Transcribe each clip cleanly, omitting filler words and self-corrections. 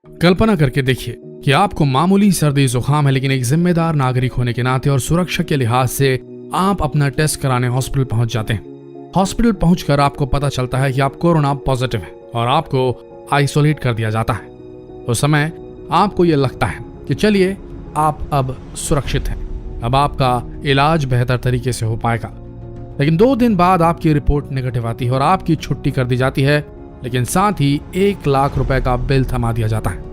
कल्पना करके देखिए कि आपको मामूली सर्दी जुकाम है, लेकिन एक जिम्मेदार नागरिक होने के नाते और सुरक्षा के लिहाज से आप अपना टेस्ट कराने हॉस्पिटल पहुंच जाते हैं। हॉस्पिटल पहुंचकर आपको पता चलता है कि आप कोरोना पॉजिटिव हैं और आपको आइसोलेट कर दिया जाता है। उस समय आपको यह लगता है कि चलिए आप अब सुरक्षित हैं, अब आपका इलाज बेहतर तरीके से हो पाएगा। लेकिन 2 दिन बाद आपकी रिपोर्ट नेगेटिव आती है और आपकी छुट्टी कर दी जाती है, लेकिन साथ ही 1 लाख रुपए का बिल थमा दिया जाता है।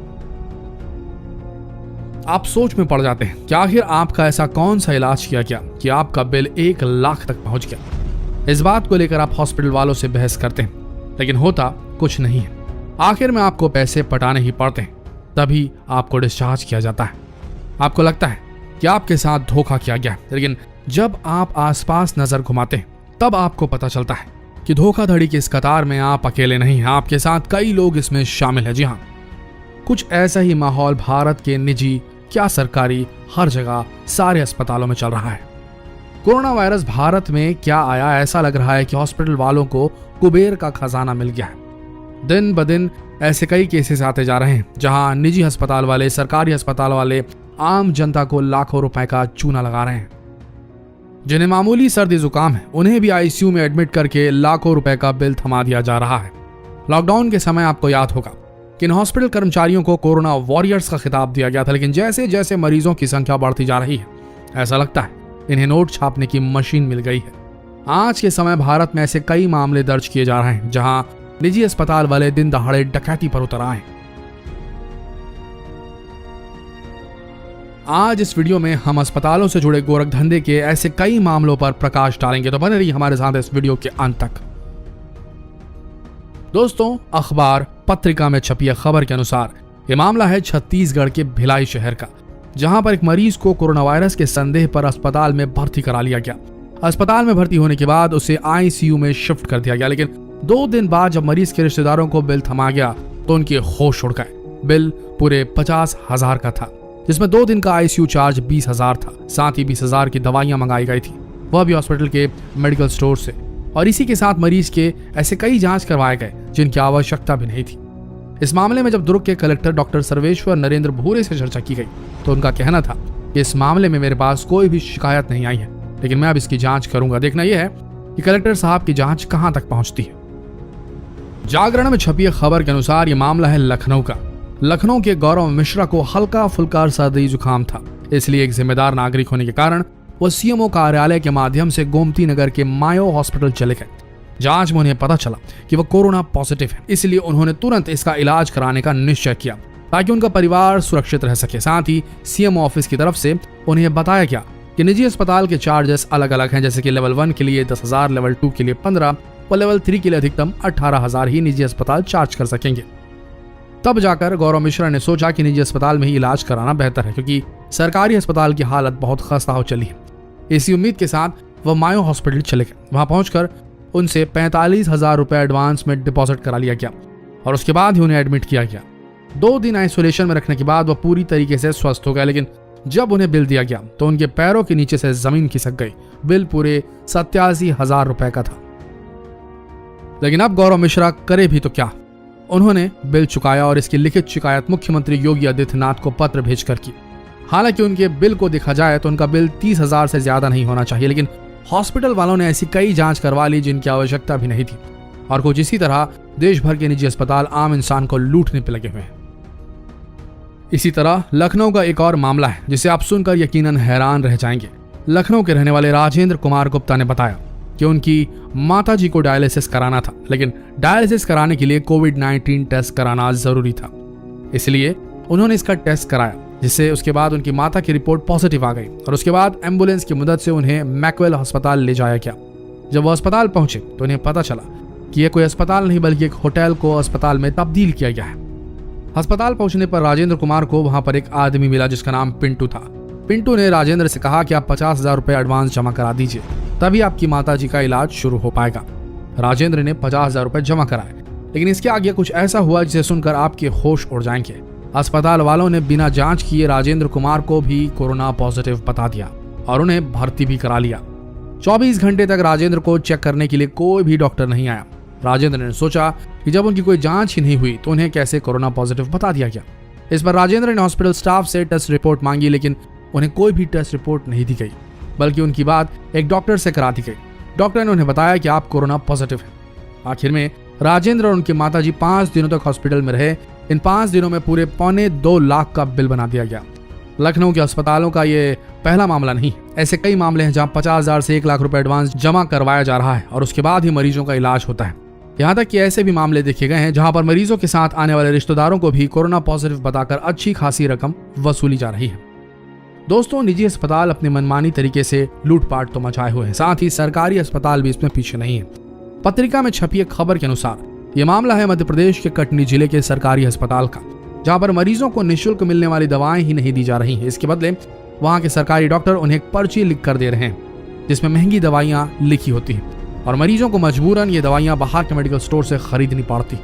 आप सोच में पड़ जाते हैं कि आखिर आपका ऐसा कौन सा इलाज किया गया कि आपका बिल 1 लाख तक पहुंच गया। इस बात को लेकर आप हॉस्पिटल वालों से बहस करते हैं, लेकिन होता कुछ नहीं है। आखिर में आपको पैसे पटाने ही पड़ते हैं, तभी आपको डिस्चार्ज किया जाता है। आपको लगता है कि आपके साथ धोखा किया गया, लेकिन जब आप आसपास नजर घुमाते हैं तब आपको पता चलता है कि धोखाधड़ी की इस कतार में आप अकेले नहीं हैं, आपके साथ कई लोग इसमें शामिल हैं। जी हाँ, कुछ ऐसा ही माहौल भारत के निजी क्या सरकारी हर जगह सारे अस्पतालों में चल रहा है। कोरोना वायरस भारत में क्या आया, ऐसा लग रहा है कि हॉस्पिटल वालों को कुबेर का खजाना मिल गया है। दिन ब दिन ऐसे कई केसेस आते जा रहे हैं जहां निजी अस्पताल वाले, सरकारी अस्पताल वाले आम जनता को लाखों रुपए का चूना लगा रहे हैं। जिन्हें मामूली सर्दी जुकाम है उन्हें भी आईसीयू में एडमिट करके लाखों रुपए का बिल थमा दिया जा रहा है। लॉकडाउन के समय आपको याद होगा कि इन हॉस्पिटल कर्मचारियों को कोरोना वॉरियर्स का खिताब दिया गया था, लेकिन जैसे जैसे मरीजों की संख्या बढ़ती जा रही है ऐसा लगता है इन्हें नोट छापने की मशीन मिल गई है। आज के समय भारत में ऐसे कई मामले दर्ज किए जा रहे हैं जहां निजी अस्पताल वाले दिन दहाड़े डकैती पर उतर आए। आज इस वीडियो में हम अस्पतालों से जुड़े गोरख धंधे के ऐसे कई मामलों पर प्रकाश डालेंगे, तो बने रहिए हमारे साथ इस वीडियो के अंत तक। दोस्तों, अखबार पत्रिका में छपी खबर के अनुसार यह मामला है छत्तीसगढ़ के भिलाई शहर का, जहां पर एक मरीज को कोरोना वायरस के संदेह पर अस्पताल में भर्ती करा लिया गया। अस्पताल में भर्ती होने के बाद उसे आईसीयू में शिफ्ट कर दिया गया, लेकिन 2 दिन बाद जब मरीज के रिश्तेदारों को बिल थमा गया तो उनके होश उड़ गए। बिल पूरे 50,000 का था, जिसमें 2 दिन का आईसीयू चार्ज 20,000 था। साथ ही 20,000 की दवाइयां मंगाई गई थी, वह भी हॉस्पिटल के मेडिकल स्टोर से, और इसी के साथ मरीज के ऐसे कई जांच करवाए गए जिनकी आवश्यकता भी नहीं थी। इस मामले में जब दुर्ग के कलेक्टर डॉक्टर सर्वेश्वर नरेंद्र भूरे से चर्चा की गई तो उनका कहना था कि इस मामले में मेरे पास कोई भी शिकायत नहीं आई है, लेकिन मैं अब इसकी जांच करूंगा। देखना यह है कि कलेक्टर साहब की जांच कहां तक पहुंचती है। जागरण में छपी खबर के अनुसार यह मामला है लखनऊ का। लखनऊ के गौरव मिश्रा को हल्का फुल्का सर्दी जुकाम था, इसलिए एक जिम्मेदार नागरिक होने के कारण वो सीएमओ कार्यालय के माध्यम से गोमती नगर के मायो हॉस्पिटल चले गए। जांच में उन्हें पता चला कि वो कोरोना पॉजिटिव है, इसलिए उन्होंने तुरंत इसका इलाज कराने का निश्चय किया ताकि उनका परिवार सुरक्षित रह सके। साथ ही सीएमओ ऑफिस की तरफ से उन्हें बताया गया कि निजी अस्पताल के चार्जेस अलग अलग हैं, जैसे कि लेवल 1 के लिए 10,000, लेवल 2 के लिए 15 और लेवल 3 के लिए अधिकतम 18,000 ही निजी अस्पताल चार्ज कर सकेंगे। तब जाकर गौरव मिश्रा ने सोचा कि निजी अस्पताल में ही इलाज कराना बेहतर है, क्योंकि सरकारी अस्पताल की हालत बहुत खस्ता हो चली है। इसी उम्मीद के साथ वह मायो हॉस्पिटल चले गए। वहां पहुंचकर उनसे 45,000 रुपए एडवांस में डिपॉजिट करा लिया गया और उसके बाद ही उन्हें एडमिट किया गया। 2 दिन आइसोलेशन में रखने के बाद वह पूरी तरीके से स्वस्थ हो गए, लेकिन जब उन्हें बिल दिया गया तो उनके पैरों के नीचे से जमीन खिसक गई। बिल पूरे 87,000 रुपए का था। लेकिन अब गौरव मिश्रा करे भी तो क्या, उन्होंने बिल चुकाया और इसकी लिखित शिकायत मुख्यमंत्री योगी आदित्यनाथ को पत्र भेजकर की। हालांकि उनके बिल को देखा जाए तो उनका बिल 30,000 से ज्यादा नहीं होना चाहिए, लेकिन हॉस्पिटल वालों ने ऐसी कई जांच करवा ली जिनकी आवश्यकता भी नहीं थी। और कुछ इसी तरह देश भर के निजी अस्पताल आम इंसान को लूटने पर लगे हुए हैं। इसी तरह लखनऊ का एक और मामला है जिसे आप सुनकर यकीनन हैरान रह जाएंगे। लखनऊ के रहने वाले राजेंद्र कुमार गुप्ता ने बताया कि उनकी माताजी को डायलिसिस कराना था, लेकिन डायलिसिस कराने के लिए कोविड-19 टेस्ट कराना जरूरी था, इसलिए उन्होंने इसका टेस्ट कराया, जिससे उसके बाद उनकी माता की रिपोर्ट पॉजिटिव आ गई और उसके बाद एम्बुलेंस की मदद से उन्हें मैक्सवेल अस्पताल ले जाया गया। जब वो अस्पताल पहुंचे तो उन्हें पता चला कि यह कोई अस्पताल नहीं बल्कि एक होटल को अस्पताल में तब्दील किया गया है। अस्पताल पहुंचने पर राजेंद्र कुमार को वहां पर एक आदमी मिला जिसका नाम पिंटू था। पिंटू ने राजेंद्र से कहा कि आप 50,000 रुपए एडवांस जमा करा दीजिए, तभी आपकी माताजी का इलाज शुरू हो पाएगा। राजेंद्र ने 50,000 रुपए जमा कराए, लेकिन इसके आगे कुछ ऐसा हुआ जिसे सुनकर आपके होश उड़ जाएंगे। अस्पताल वालों ने बिना जांच किए राजेंद्र कुमार को भी कोरोना पॉजिटिव बता दिया और उन्हें भर्ती भी करा लिया। 24 घंटे तक राजेंद्र को चेक करने के लिए कोई भी डॉक्टर नहीं आया। राजेंद्र ने सोचा कि जब उनकी कोई जांच ही नहीं हुई तो उन्हें कैसे कोरोना पॉजिटिव बता दिया गया। इस पर राजेंद्र ने हॉस्पिटल स्टाफ से टेस्ट रिपोर्ट मांगी, लेकिन उन्हें कोई भी टेस्ट रिपोर्ट नहीं दी गई, बल्कि उनकी बात एक डॉक्टर से करा दी गई। डॉक्टर ने उन्हें बताया कि आप कोरोना पॉजिटिव हैं। आखिर में राजेंद्र और उनकी माताजी 5 दिनों तक हॉस्पिटल में रहे। इन 5 दिनों में पूरे 2.25 लाख का बिल बना दिया गया। लखनऊ के अस्पतालों का ये पहला मामला नहीं, ऐसे कई मामले हैं जहां 50,000 से 1 लाख रुपए एडवांस जमा करवाया जा रहा है और उसके बाद ही मरीजों का इलाज होता है। यहाँ तक कि ऐसे भी मामले देखे गए हैं जहां पर मरीजों के साथ आने वाले रिश्तेदारों को भी कोरोना पॉजिटिव बताकर अच्छी खासी रकम वसूली जा रही है। दोस्तों, निजी अस्पताल अपने मनमानी तरीके से लूटपाट तो मचाए हुए हैं, साथ ही सरकारी अस्पताल भी इसमें पीछे नहीं है। पत्रिका में छपी एक खबर के अनुसार ये मामला है मध्य प्रदेश के कटनी जिले के सरकारी अस्पताल का, जहां पर मरीजों को निःशुल्क मिलने वाली दवाएं ही नहीं दी जा रही हैं। इसके बदले वहां के सरकारी डॉक्टर उन्हें एक पर्ची लिख कर दे रहे हैं जिसमें महंगी दवाइयां लिखी होती हैं और मरीजों को मजबूरन ये दवाइयां बाहर के मेडिकल स्टोर से खरीदनी पड़ती।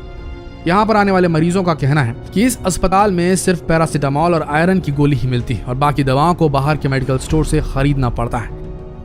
यहाँ पर आने वाले मरीजों का कहना है कि इस अस्पताल में सिर्फ पैरासीटामोल और आयरन की गोली ही मिलती है और बाकी दवाओं को बाहर के मेडिकल स्टोर से खरीदना पड़ता है।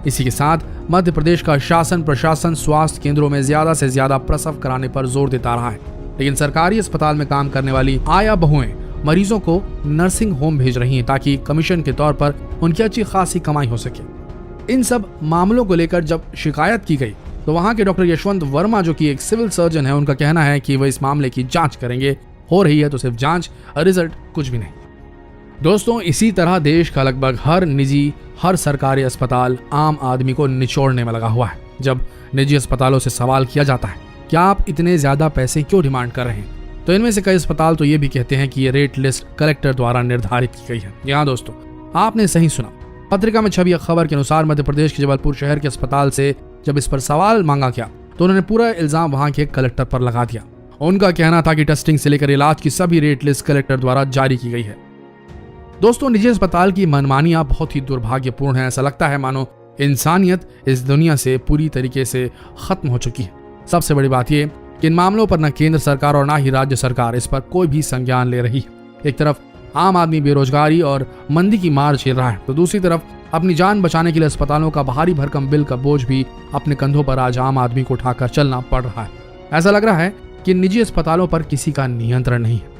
इसी के साथ मध्य प्रदेश का शासन प्रशासन स्वास्थ्य केंद्रों में ज्यादा से ज्यादा प्रसव कराने पर जोर देता रहा है, लेकिन सरकारी अस्पताल में काम करने वाली आया बहुएं मरीजों को नर्सिंग होम भेज रही हैं ताकि कमीशन के तौर पर उनकी अच्छी खासी कमाई हो सके। इन सब मामलों को लेकर जब शिकायत की गई तो वहां के डॉक्टर यशवंत वर्मा, जो कि एक सिविल सर्जन है, उनका कहना है कि वह इस मामले की जांच करेंगे। हो रही है तो सिर्फ जांच, रिजल्ट कुछ भी नहीं। दोस्तों, इसी तरह देश का लगभग हर निजी, हर सरकारी अस्पताल आम आदमी को निचोड़ने में लगा हुआ है। जब निजी अस्पतालों से सवाल किया जाता है कि आप इतने ज्यादा पैसे क्यों डिमांड कर रहे हैं, तो इनमें से कई अस्पताल तो ये भी कहते हैं कि ये रेट लिस्ट कलेक्टर द्वारा निर्धारित की गई है। यहाँ दोस्तों, आपने सही सुना। पत्रिका में छवि खबर के अनुसार मध्य प्रदेश के जबलपुर शहर के अस्पताल से जब इस पर सवाल मांगा गया तो उन्होंने पूरा इल्जाम वहां के कलेक्टर पर लगा दिया। उनका कहना था कि टेस्टिंग से लेकर इलाज की सभी रेट लिस्ट कलेक्टर द्वारा जारी की गई है। दोस्तों, निजी अस्पताल की मनमानियां बहुत ही दुर्भाग्यपूर्ण है। ऐसा लगता है मानो इंसानियत इस दुनिया से पूरी तरीके से खत्म हो चुकी है। सबसे बड़ी बात यह कि इन मामलों पर न केंद्र सरकार और न ही राज्य सरकार इस पर कोई भी संज्ञान ले रही है। एक तरफ आम आदमी बेरोजगारी और मंदी की मार झेल रहा है, तो दूसरी तरफ अपनी जान बचाने के लिए अस्पतालों का भारी भरकम बिल का बोझ भी अपने कंधों पर आज आम आदमी को उठाकर चलना पड़ रहा है। ऐसा लग रहा है कि निजी अस्पतालों पर किसी का नियंत्रण नहीं है।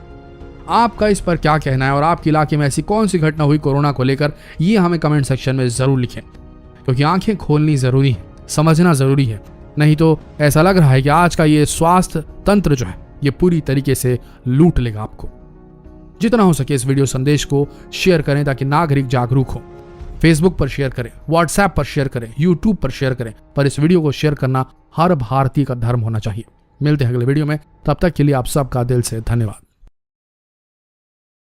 आपका इस पर क्या कहना है और आपके इलाके में ऐसी कौन सी घटना हुई कोरोना को लेकर, ये हमें कमेंट सेक्शन में जरूर लिखें, क्योंकि आंखें खोलनी जरूरी है, समझना जरूरी है। नहीं तो ऐसा लग रहा है कि आज का ये स्वास्थ्य तंत्र जो है ये पूरी तरीके से लूट लेगा आपको। जितना हो सके इस वीडियो संदेश को शेयर करें ताकि नागरिक जागरूक हो। फेसबुक पर शेयर करें, व्हाट्सएप पर शेयर करें, यूट्यूब पर शेयर करें, पर इस वीडियो को शेयर करना हर भारतीय का धर्म होना चाहिए। मिलते हैं अगले वीडियो में, तब तक के लिए आप सबका दिल से धन्यवाद।